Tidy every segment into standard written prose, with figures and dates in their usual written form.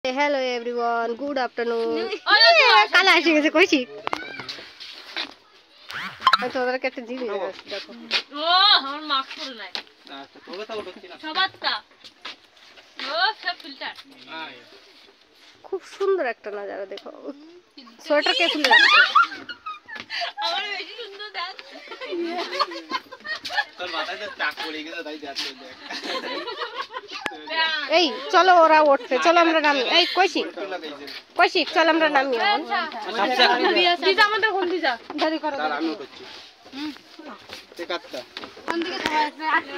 Hello everyone, good afternoon. কালা এসে গেছে কইছি তোদেরকে একটা জিনিস দেখো ও আমার মাস্ক পরে নাই আচ্ছা তোকে তো উঠছি না সবাতটা ও সব ফিল্টার খুব সুন্দর একটা নজারা দেখো সোয়েটার কে খুলে রাখছে আমার বেশি সুন্দর দেখ তোর মাথায় তো টাক পড়ে গেছে তাই যাচ্ছে দেখ এই চলো ওরা উঠছে চলো আমরা নামি এই কইছি চল আমরা নামি এখন দিদা আমাদের কোন দিদা ধরে করো তার আমি উঠছি ঠিক আছে কোন দিকে যাওয়া আছে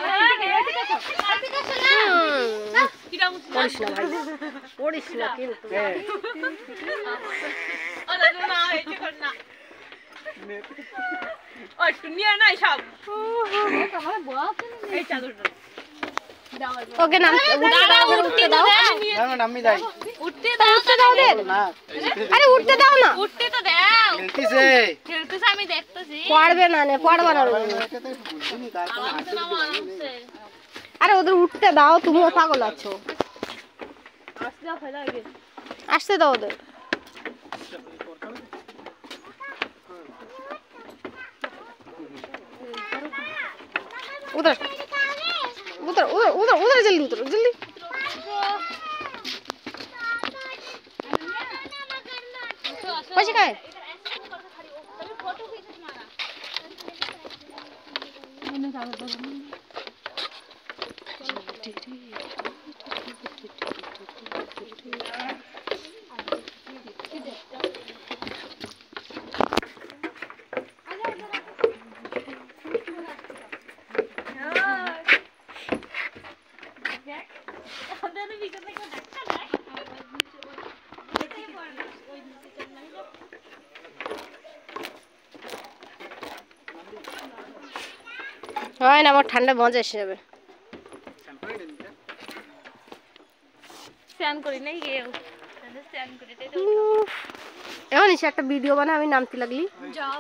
কিরা মুছ পড়িস না ভাই পড়িস না কিন্তু ও দাদু না এইটা কর না ও দুনিয়া নাই সব আমার বউ এই চাদরটা ওকে নাম উঠতে দাও না নামি যাই উঠতে দাও দে না আরে উঠতে দাও না উঠতে তো দাও খেলতিছে খেলতেছ আমি দেখতেছি পড়বে না পড়বা না এটাতে বুঝিনি তার কোনো আমার তো নাম আনছে আরে ওদের উঠতে দাও তুমিও পাগল আছো আসতে দাও ফেলা আগে আসতে দাও ওদের उधर उधर उधर उधर उधर जल्दी उधर जल्दी पैसे का है হয় না আমার ঠান্ডা মজা এসে যাবে স্নান করি নাই গেও স্নান করি তাই তো এখন এসে একটা ভিডিও বানা আমি নামতে লাগলি যাও